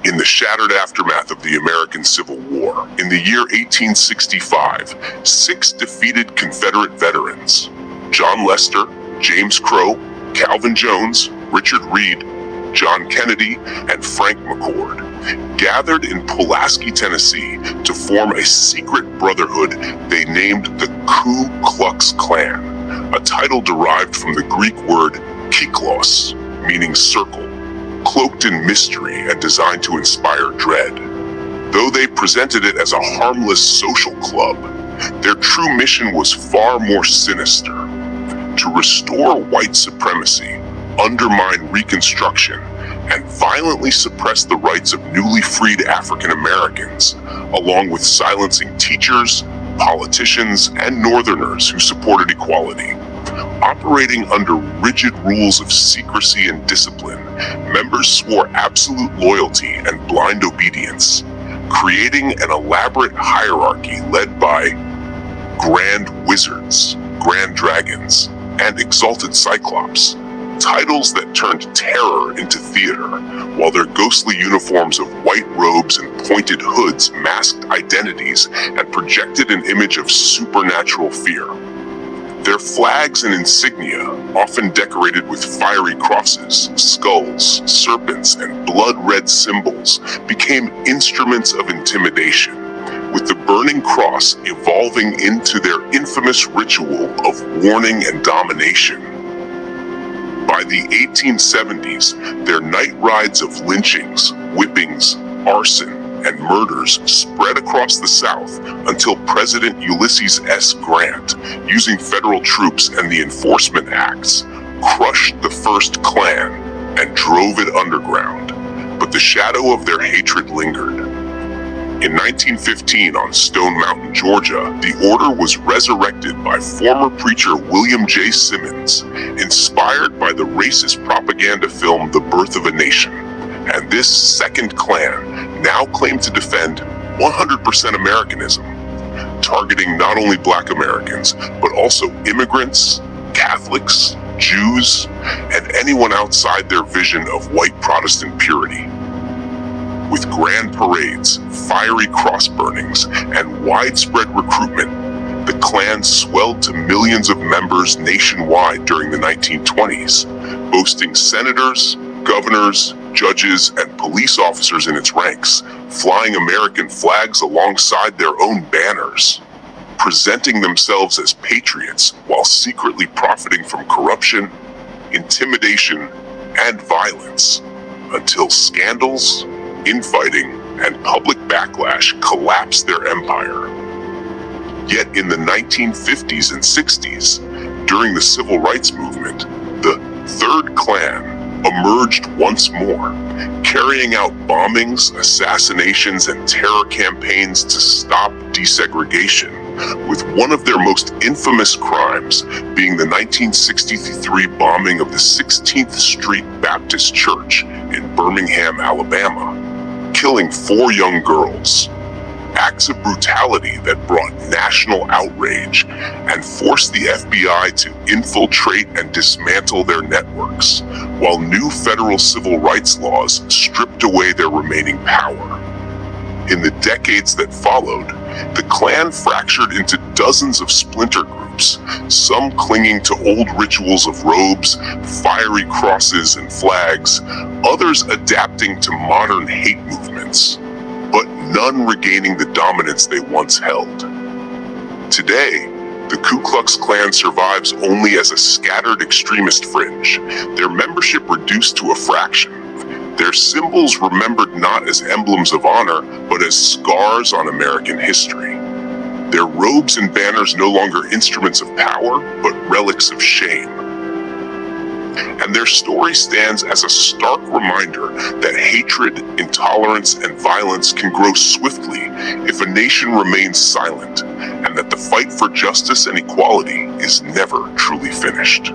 In the shattered aftermath of the American Civil War, in the year 1865, 6 defeated Confederate veterans, John Lester, James Crow, Calvin Jones, Richard Reed, John Kennedy, and Frank McCord, gathered in Pulaski, Tennessee to form a secret brotherhood they named the Ku Klux Klan, a title derived from the Greek word kiklos, meaning circle, cloaked in mystery and designed to inspire dread. Though they presented it as a harmless social club, their true mission was far more sinister: to restore white supremacy, undermine Reconstruction, and violently suppress the rights of newly freed African Americans, along with silencing teachers, politicians, and Northerners who supported equality. Operating under rigid rules of secrecy and discipline, members swore absolute loyalty and blind obedience, creating an elaborate hierarchy led by Grand Wizards, Grand Dragons, and Exalted Cyclops, titles that turned terror into theater, while their ghostly uniforms of white robes and pointed hoods masked identities and projected an image of supernatural fear. Their flags and insignia, often decorated with fiery crosses, skulls, serpents, and blood-red symbols, became instruments of intimidation, with the burning cross evolving into their infamous ritual of warning and domination. By the 1870s, their night rides of lynchings, whippings, arson, and murders spread across the South until President Ulysses S. Grant, using federal troops and the Enforcement Acts, crushed the first Klan and drove it underground. But the shadow of their hatred lingered. In 1915, on Stone Mountain, Georgia, the order was resurrected by former preacher William J. Simmons, inspired by the racist propaganda film The Birth of a Nation. And this second Klan now claimed to defend 100% Americanism, targeting not only Black Americans, but also immigrants, Catholics, Jews, and anyone outside their vision of white Protestant purity. With grand parades, fiery cross burnings, and widespread recruitment, the Klan swelled to millions of members nationwide during the 1920s, boasting senators, governors, judges, and police officers in its ranks, flying American flags alongside their own banners, presenting themselves as patriots while secretly profiting from corruption, intimidation, and violence, until scandals, infighting, and public backlash collapsed their empire. Yet in the 1950s and 60s, during the Civil Rights Movement, the Third Klan emerged once more, carrying out bombings, assassinations, and terror campaigns to stop desegregation, with one of their most infamous crimes being the 1963 bombing of the 16th Street Baptist Church in Birmingham, Alabama, killing 4 young girls. Acts of brutality that brought national outrage and forced the FBI to infiltrate and dismantle their networks, while new federal civil rights laws stripped away their remaining power. In the decades that followed, the Klan fractured into dozens of splinter groups, some clinging to old rituals of robes, fiery crosses, and flags, others adapting to modern hate movements, but none regaining the dominance they once held. Today, the Ku Klux Klan survives only as a scattered extremist fringe, their membership reduced to a fraction, their symbols remembered not as emblems of honor, but as scars on American history. Their robes and banners no longer instruments of power, but relics of shame. And their story stands as a stark reminder that hatred, intolerance, and violence can grow swiftly if a nation remains silent, and that the fight for justice and equality is never truly finished.